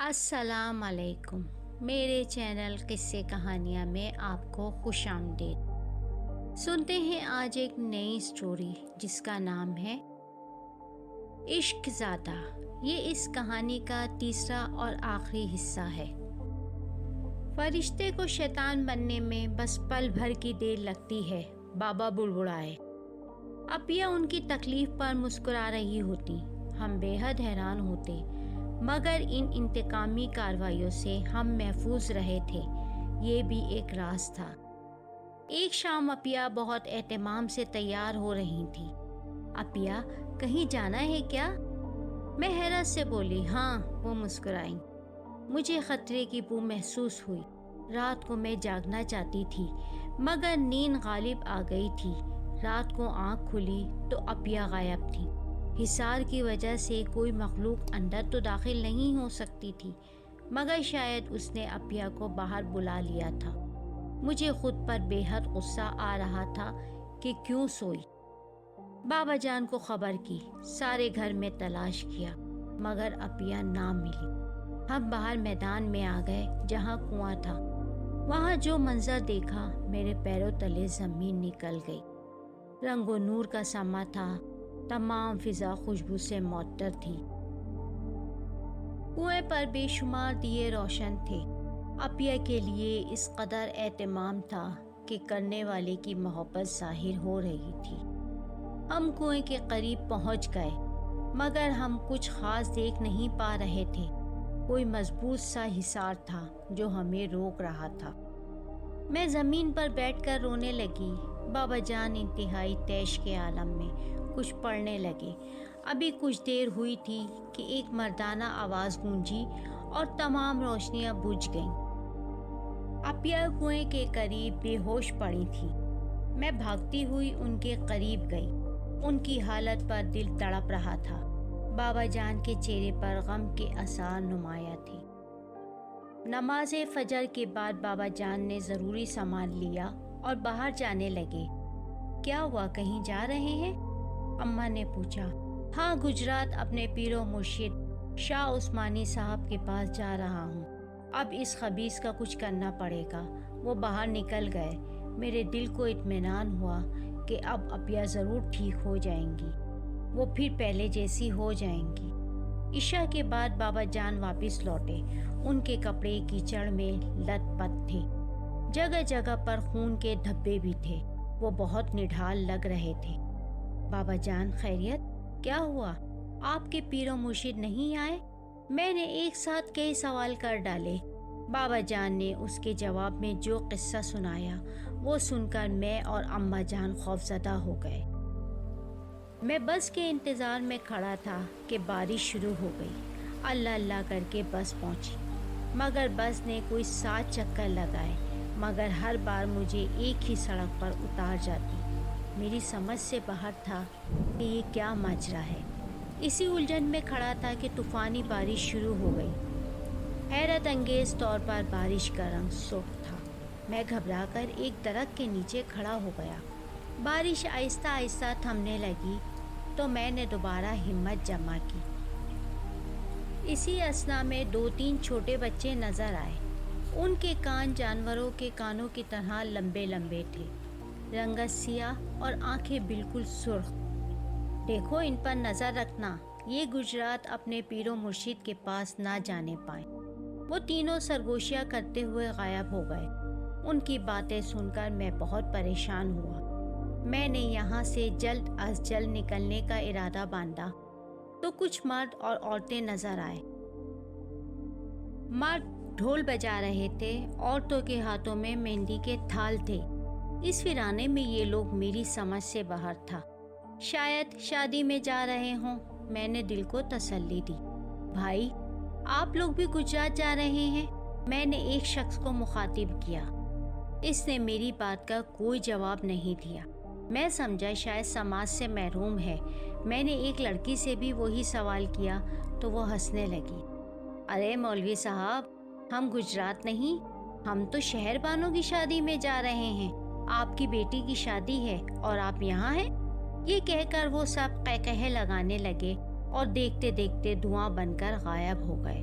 السلام علیکم، میرے چینل قصے کہانیاں میں آپ کو خوش آمدید۔ سنتے ہیں آج ایک نئی سٹوری جس کا نام ہے عشق زادہ۔ یہ اس کہانی کا تیسرا اور آخری حصہ ہے۔ فرشتے کو شیطان بننے میں بس پل بھر کی دیر لگتی ہے، بابا بڑبڑائے۔ اپیا ان کی تکلیف پر مسکرا رہی ہوتی، ہم بے حد حیران ہوتے، مگر ان انتقامی کارروائیوں سے ہم محفوظ رہے تھے، یہ بھی ایک راز تھا۔ ایک شام اپیا بہت اہتمام سے تیار ہو رہی تھی۔ اپیا، کہیں جانا ہے کیا؟ میں حیرت سے بولی، ہاں۔ وہ مسکرائیں۔ مجھے خطرے کی بو محسوس ہوئی۔ رات کو میں جاگنا چاہتی تھی، مگر نیند غالب آ گئی تھی۔ رات کو آنکھ کھلی تو اپیا غائب تھی۔ حصار کی وجہ سے کوئی مخلوق اندر تو داخل نہیں ہو سکتی تھی، مگر شاید اس نے اپیا کو باہر بلا لیا تھا۔ مجھے خود پر بے حد غصہ آ رہا تھا کہ کیوں سوئی۔ بابا جان کو خبر کی، سارے گھر میں تلاش کیا، مگر اپیا نہ ملی۔ ہم باہر میدان میں آ گئے جہاں کنواں تھا۔ وہاں جو منظر دیکھا، میرے پیروں تلے زمین نکل گئی۔ رنگ و نور کا سما تھا، تمام فضا خوشبو سے معطر تھی۔ کنویں پر بے شمار دیے روشن تھے۔ اپیا کے لیے اس قدر اہتمام تھا کہ کرنے والے کی محبت ظاہر ہو رہی تھی۔ ہم کنویں کے قریب پہنچ گئے، مگر ہم کچھ خاص دیکھ نہیں پا رہے تھے۔ کوئی مضبوط سا حصار تھا جو ہمیں روک رہا تھا۔ میں زمین پر بیٹھ کر رونے لگی۔ بابا جان انتہائی طیش کے عالم میں کچھ پڑھنے لگے۔ ابھی کچھ دیر ہوئی تھی کہ ایک مردانہ آواز گونجی اور تمام روشنیاں بجھ گئیں۔ اپیا کنویں کے قریب بے ہوش پڑی تھی۔ میں بھاگتی ہوئی ان کے قریب گئی۔ ان کی حالت پر دل تڑپ رہا تھا۔ بابا جان کے چہرے پر غم کے آثار نمایاں تھے۔ نماز فجر کے بعد بابا جان نے ضروری سامان لیا اور باہر جانے لگے۔ کیا ہوا، کہیں جا رہے ہیں؟ اماں نے پوچھا۔ ہاں، گجرات اپنے پیر و مرشد شاہ عثمانی صاحب کے پاس جا رہا ہوں۔ اب اس خبیث کا کچھ کرنا پڑے گا۔ وہ باہر نکل گئے۔ میرے دل کو اطمینان ہوا کہ اب اپیا ضرور ٹھیک ہو جائیں گی، وہ پھر پہلے جیسی ہو جائیں گی۔ عشاء کے بعد بابا جان واپس لوٹے۔ ان کے کپڑے کیچڑ میں لت پت تھے، جگہ جگہ پر خون کے دھبے بھی تھے۔ وہ بہت نڈھال لگ رہے تھے۔ بابا جان، خیریت؟ کیا ہوا؟ آپ کے پیر و مرشد نہیں آئے؟ میں نے ایک ساتھ کئی سوال کر ڈالے۔ بابا جان نے اس کے جواب میں جو قصہ سنایا، وہ سن کر میں اور اماں جان خوفزدہ ہو گئے۔ میں بس کے انتظار میں کھڑا تھا کہ بارش شروع ہو گئی۔ اللہ اللہ کر کے بس پہنچی، مگر بس نے کوئی 7 چکر لگائے، مگر ہر بار مجھے ایک ہی سڑک پر اتار جاتی۔ میری سمجھ سے باہر تھا کہ یہ کیا ماجرا ہے۔ اسی الجھن میں کھڑا تھا کہ طوفانی بارش شروع ہو گئی۔ حیرت انگیز طور پر بارش کا رنگ سرخ تھا۔ میں گھبرا کر ایک درخت کے نیچے کھڑا ہو گیا۔ بارش آہستہ آہستہ تھمنے لگی تو میں نے دوبارہ ہمت جمع کی۔ اسی اثنا میں 2-3 چھوٹے بچے نظر آئے۔ ان کے کان جانوروں کے کانوں کی طرح لمبے لمبے تھے، رنگت سیاہ اور آنکھیں بالکل سرخ۔ دیکھو، ان پر نظر رکھنا، یہ گجرات اپنے پیر و مرشد کے پاس نہ جانے پائیں۔ وہ تینوں سرگوشیاں کرتے ہوئے غائب ہو گئے۔ ان کی باتیں سن کر میں بہت پریشان ہوا۔ میں نے یہاں سے جلد از جلد نکلنے کا ارادہ باندھا تو کچھ مرد اور عورتیں نظر آئے۔ مرد ڈھول بجا رہے تھے، عورتوں کے ہاتھوں میں مہندی کے تھال تھے۔ اس ویرانے میں یہ لوگ میری سمجھ سے باہر تھا۔ شاید شادی میں جا رہے ہوں۔ میں نے دل کو تسلی دی۔ بھائی، آپ لوگ بھی گجرات جا رہے ہیں؟ میں نے ایک شخص کو مخاطب کیا۔ اس نے میری بات کا کوئی جواب نہیں دیا۔ میں سمجھا شاید سماج سے محروم ہے۔ میں نے ایک لڑکی سے بھی وہی سوال کیا تو وہ ہنسنے لگی۔ ارے مولوی صاحب، ہم گجرات نہیں، ہم تو شہر بانوں کی شادی میں جا رہے ہیں۔ آپ کی بیٹی کی شادی ہے اور آپ یہاں ہیں؟ یہ کہہ کر وہ سب قہقہے لگانے لگے اور دیکھتے دیکھتے دھواں بن کر غائب ہو گئے۔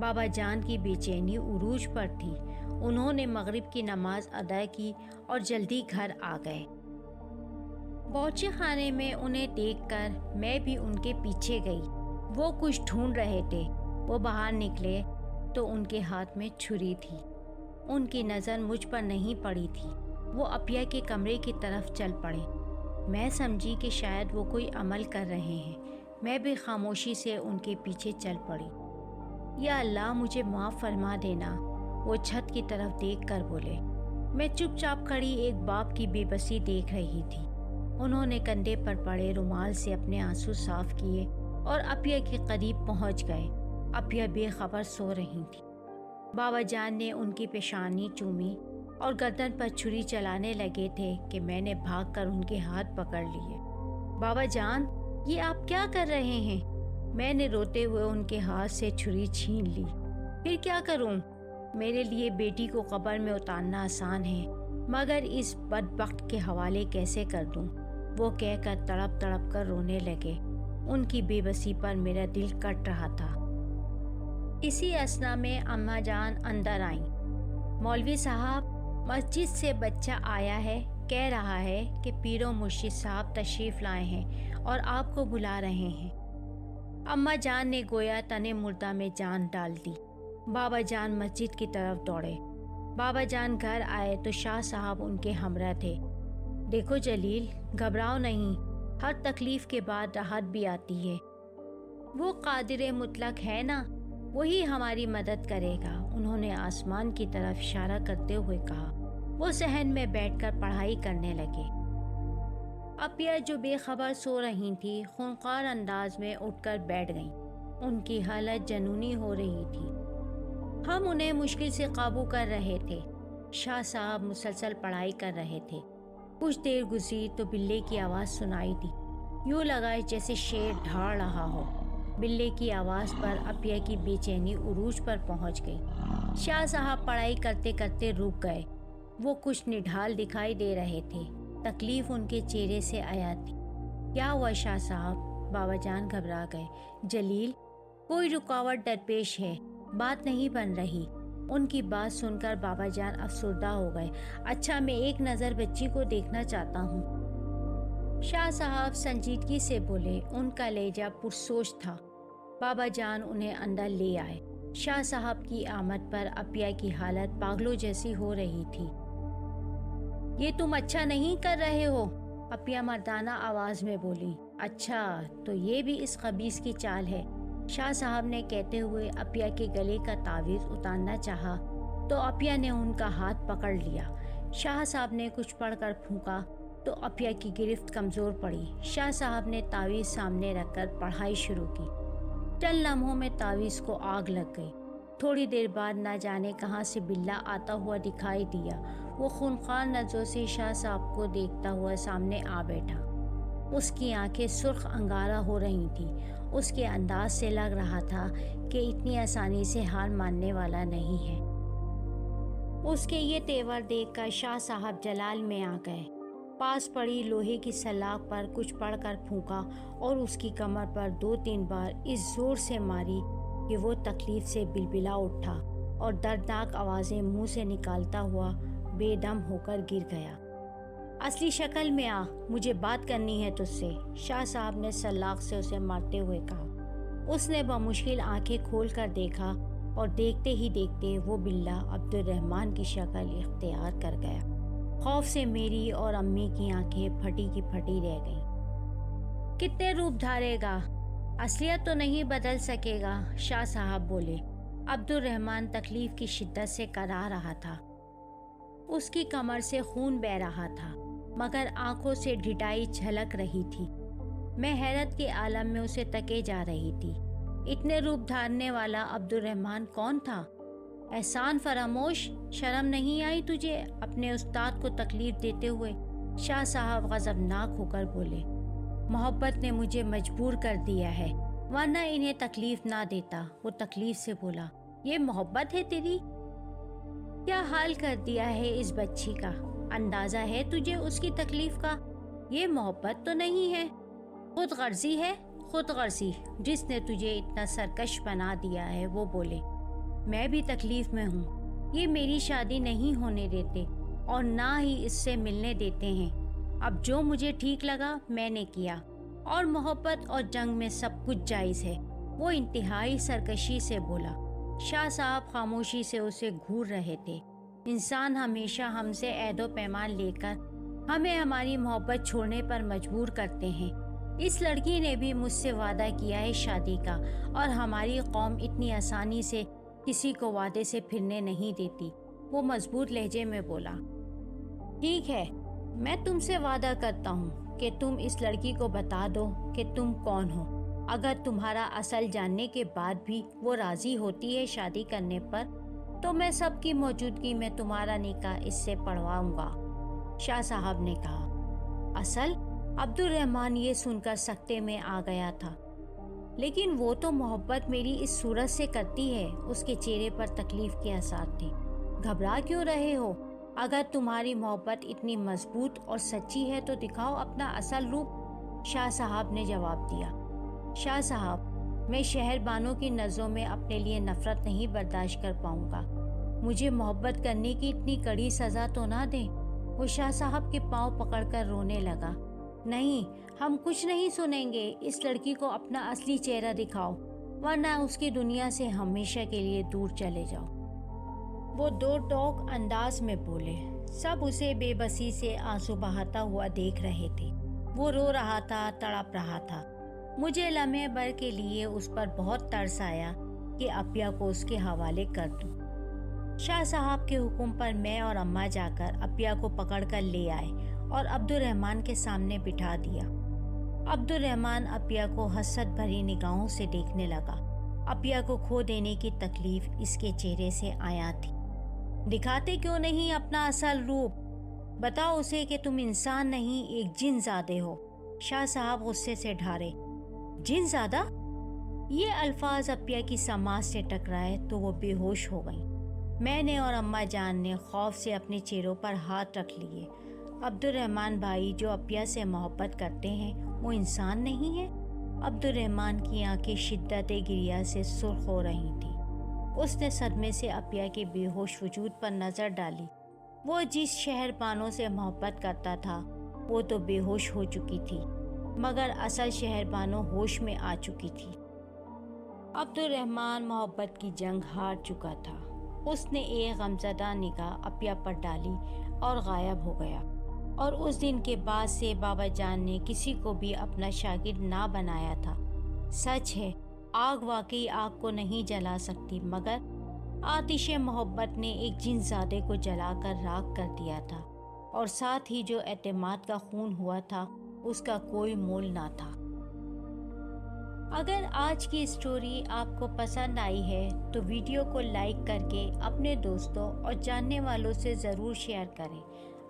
بابا جان کی بے چینی عروج پر تھی۔ انہوں نے مغرب کی نماز ادا کی اور جلدی گھر آ گئے۔ باورچی خانے میں انہیں دیکھ کر میں بھی ان کے پیچھے گئی۔ وہ کچھ ڈھونڈ رہے تھے۔ وہ باہر نکلے تو ان کے ہاتھ میں چھری تھی۔ ان کی نظر مجھ پر نہیں پڑی تھی۔ وہ عفیہ کے کمرے کی طرف چل پڑے۔ میں سمجھی کہ شاید وہ کوئی عمل کر رہے ہیں۔ میں بھی خاموشی سے ان کے پیچھے چل پڑی۔ یا اللہ، مجھے معاف فرما دینا، وہ چھت کی طرف دیکھ کر بولے۔ میں چپ چاپ کھڑی ایک باپ کی بے بسی دیکھ رہی تھی۔ انہوں نے کندھے پر پڑے رومال سے اپنے آنسو صاف کیے اور عفیہ کے قریب پہنچ گئے۔ عفیہ بے خبر سو رہی تھی۔ بابا جان نے ان کی پیشانی چومی اور گردن پر چھری چلانے لگے تھے کہ میں نے بھاگ کر ان کے ہاتھ پکڑ لیے۔ بابا جان، یہ آپ کیا کر رہے ہیں؟ میں نے روتے ہوئے ان کے ہاتھ سے چھری چھین لی۔ پھر کیا کروں؟ میرے لیے بیٹی کو قبر میں اتارنا آسان ہے، مگر اس بدبخت کے حوالے کیسے کر دوں؟ وہ کہہ کر تڑپ تڑپ کر رونے لگے۔ ان کی بے بسی پر میرا دل کٹ رہا تھا۔ اسی اثنا میں اماں جان اندر آئیں۔ مولوی صاحب، مسجد سے بچہ آیا ہے، کہہ رہا ہے کہ پیر و مرشد صاحب تشریف لائے ہیں اور آپ کو بلا رہے ہیں۔ اماں جان نے گویا تن مردہ میں جان ڈال دی۔ بابا جان مسجد کی طرف دوڑے۔ بابا جان گھر آئے تو شاہ صاحب ان کے ہمراہ تھے۔ دیکھو جلیل، گھبراؤ نہیں، ہر تکلیف کے بعد راحت بھی آتی ہے۔ وہ قادر مطلق ہے نا، وہی ہماری مدد کرے گا، انہوں نے آسمان کی طرف اشارہ کرتے ہوئے کہا۔ وہ صحن میں بیٹھ کر پڑھائی کرنے لگے۔ عفیہ جو بے خبر سو رہی تھی، خونخوار انداز میں اٹھ کر بیٹھ گئیں۔ ان کی حالت جنونی ہو رہی تھی۔ ہم انہیں مشکل سے قابو کر رہے تھے۔ شاہ صاحب مسلسل پڑھائی کر رہے تھے۔ کچھ دیر گزری تو بلے کی آواز سنائی دی۔ یوں لگا جیسے شیر ڈھاڑ رہا ہو۔ بلے کی آواز پر عفیہ کی بے چینی عروج پر پہنچ گئی۔ شاہ صاحب پڑھائی کرتے کرتے رک گئے۔ وہ کچھ نڈھال دکھائی دے رہے تھے۔ تکلیف ان کے چہرے سے آیا تھی۔ کیا ہوا شاہ صاحب؟ بابا جان گھبرا گئے۔ جلیل، کوئی رکاوٹ درپیش ہے، بات نہیں بن رہی۔ ان کی بات سن کر بابا جان افسردہ ہو گئے۔ اچھا، میں ایک نظر بچی کو دیکھنا چاہتا ہوں۔ شاہ صاحب سنجیدگی سے بولے۔ ان کا لہجہ پرسوچ تھا۔ بابا جان انہیں اندر لے آئے۔ شاہ صاحب کی آمد پر عفیہ کی حالت پاگلوں جیسی ہو رہی تھی۔ یہ تم اچھا نہیں کر رہے ہو، عفیہ مردانہ آواز میں بولی۔ اچھا، تو یہ بھی اس خبیث کی چال ہے، شاہ صاحب نے کہتے ہوئے عفیہ کے گلے کا تعویذ اتارنا چاہا تو عفیہ نے ان کا ہاتھ پکڑ لیا۔ شاہ صاحب نے کچھ پڑھ کر پھونکا تو عفیہ کی گرفت کمزور پڑی۔ شاہ صاحب نے تعویذ سامنے رکھ کر پڑھائی شروع کی۔ چند لمحوں میں تعویذ کو آگ لگ گئی۔ تھوڑی دیر بعد نہ جانے کہاں سے بلّا آتا ہوا دکھائی دیا۔ وہ خونخوار نظروں سے شاہ صاحب کو دیکھتا ہوا سامنے آ بیٹھا۔ اس کی آنکھیں سرخ انگارہ ہو رہی تھیں۔ اس کے انداز سے لگ رہا تھا کہ اتنی آسانی سے ہار ماننے والا نہیں ہے۔ اس کے یہ تیور دیکھ کر شاہ صاحب جلال میں آ گئے۔ پاس پڑی لوہے کی سلاخ پر کچھ پڑھ کر پھونکا اور اس کی کمر پر 2-3 بار اس زور سے ماری کہ وہ تکلیف سے بلبلا اٹھا اور دردناک آوازیں منہ سے نکالتا ہوا بے دم ہو کر گر گیا۔ اصلی شکل میں آ، مجھے بات کرنی ہے تجھ سے، شاہ صاحب نے سلاخ سے اسے مارتے ہوئے کہا۔ اس نے بمشکل آنکھیں کھول کر دیکھا اور دیکھتے ہی دیکھتے وہ بلّا عبد الرحمن کی شکل اختیار کر گیا۔ خوف سے میری اور امی کی آنکھیں پھٹی کی پھٹی رہ گئیں۔ کتنے روپ دھارے گا، اصلیت تو نہیں بدل سکے گا، شاہ صاحب بولے۔ عبد الرحمن تکلیف کی شدت سے کرا رہا تھا۔ اس کی کمر سے خون بہہ رہا تھا، مگر آنکھوں سے ڈھٹائی جھلک رہی تھی۔ میں حیرت کے عالم میں اسے تکے جا رہی تھی۔ اتنے روپ دھارنے والا عبد الرحمن کون تھا؟ احسان فراموش، شرم نہیں آئی تجھے اپنے استاد کو تکلیف دیتے ہوئے؟ شاہ صاحب غضبناک ہو کر بولے۔ محبت نے مجھے مجبور کر دیا ہے، ورنہ انہیں تکلیف نہ دیتا۔ وہ تکلیف سے بولا۔ یہ محبت ہے تیری؟ کیا حال کر دیا ہے اس بچی کا، اندازہ ہے تجھے اس کی تکلیف کا؟ یہ محبت تو نہیں ہے، خود غرضی ہے، خود غرضی، جس نے تجھے اتنا سرکش بنا دیا ہے، وہ بولے۔ میں بھی تکلیف میں ہوں۔ یہ میری شادی نہیں ہونے دیتے اور نہ ہی اس سے ملنے دیتے ہیں۔ اب جو مجھے ٹھیک لگا میں نے کیا، اور محبت اور جنگ میں سب کچھ جائز ہے۔ وہ انتہائی سرکشی سے بولا۔ شاہ صاحب خاموشی سے اسے گھور رہے تھے۔ انسان ہمیشہ ہم سے عہد و پیمان لے کر ہمیں ہماری محبت چھوڑنے پر مجبور کرتے ہیں۔ اس لڑکی نے بھی مجھ سے وعدہ کیا ہے شادی کا، اور ہماری قوم اتنی آسانی سے کسی کو وعدے سے پھرنے نہیں دیتی۔ وہ مضبوط لہجے میں بولا۔ ٹھیک ہے، میں تم سے وعدہ کرتا ہوں کہ تم اس لڑکی کو بتا دو کہ تم کون ہو۔ اگر تمہارا اصل جاننے کے بعد بھی وہ راضی ہوتی ہے شادی کرنے پر، تو میں سب کی موجودگی میں تمہارا نکاح اس سے پڑھواؤں گا۔ شاہ صاحب نے کہا۔ اصل؟ عبد الرحمن یہ سن کر سکتے میں آ گیا تھا۔ لیکن وہ تو محبت میری اس صورت سے کرتی ہے۔ اس کے چہرے پر تکلیف کے آثار تھے۔ گھبرا کیوں رہے ہو؟ اگر تمہاری محبت اتنی مضبوط اور سچی ہے تو دکھاؤ اپنا اصل روپ۔ شاہ صاحب نے جواب دیا۔ شاہ صاحب، میں شہر بانوں کی نظروں میں اپنے لیے نفرت نہیں برداشت کر پاؤں گا۔ مجھے محبت کرنے کی اتنی کڑی سزا تو نہ دیں۔ وہ شاہ صاحب کے پاؤں پکڑ کر رونے لگا۔ نہیں، ہم کچھ نہیں سنیں گے۔ اس لڑکی کو اپنا اصلی چہرہ دکھاؤ، ورنہ اس کی دنیا سے ہمیشہ کے لیے دور چلے جاؤ۔ وہ دو ٹوک انداز میں بولے۔ سب اسے بے بسی سے آنسو بہاتا ہوا دیکھ رہے تھے۔ وہ رو رہا تھا، تڑپ رہا تھا۔ مجھے لمحے بھر کے لیے اس پر بہت ترس آیا کہ اپیا کو اس کے حوالے کر دوں۔ شاہ صاحب کے حکم پر میں اور اماں جا کر اپیا کو پکڑ کر لے آئے اور عبد الرحمن کے سامنے بٹھا دیا۔ عبد الرحمن اپیا کو حسرت بھری نگاہوں سے دیکھنے لگا۔ اپیا کو کھو دینے کی تکلیف اس کے چہرے سے عیاں تھی۔ دکھاتے کیوں نہیں اپنا اصل روپ؟ بتاؤ اسے کہ تم انسان نہیں، ایک جن زادے ہو۔ شاہ صاحب غصے سے ڈھارے۔ جن زادہ؟ یہ الفاظ اپیا کی سماعت سے ٹکرائے تو وہ بے ہوش ہو گئیں۔ میں نے اور اماں جان نے خوف سے اپنے چہروں پر ہاتھ رکھ لیے۔ عبد الرحمن بھائی جو اپیا سے محبت کرتے ہیں وہ انسان نہیں ہے؟ عبد الرحمن کی آنکھیں شدت گریہ سے سرخ ہو رہی تھیں۔ اس نے صدمے سے اپیا کے بے ہوش وجود پر نظر ڈالی۔ وہ جس شہر بانوں سے محبت کرتا تھا وہ تو بے ہوش ہو چکی تھی، مگر اصل شہر بانو ہوش میں آ چکی تھی۔ عبد الرحمن محبت کی جنگ ہار چکا تھا۔ اس نے ایک غمزدہ نگاہ اپیا پر ڈالی اور غائب ہو گیا۔ اور اس دن کے بعد سے بابا جان نے کسی کو بھی اپنا شاگرد نہ بنایا تھا۔ سچ ہے، آگ واقعی آگ کو نہیں جلا سکتی، مگر آتش محبت نے ایک جن زادے کو جلا کر راکھ کر دیا تھا، اور ساتھ ہی جو اعتماد کا خون ہوا تھا اس کا کوئی مول نہ تھا۔ اگر آج کی اسٹوری آپ کو پسند آئی ہے تو ویڈیو کو لائک کر کے اپنے دوستوں اور جاننے والوں سے ضرور شیئر کریں۔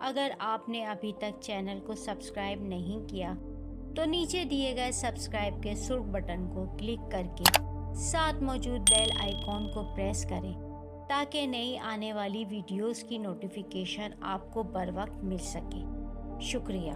اگر آپ نے ابھی تک چینل کو سبسکرائب نہیں کیا تو نیچے دیے گئے سبسکرائب کے سرخ بٹن کو کلک کر کے ساتھ موجود بیل آئیکن کو پریس کریں تاکہ نئی آنے والی ویڈیوز کی نوٹیفیکیشن آپ کو بر وقت مل سکے۔ شکریہ۔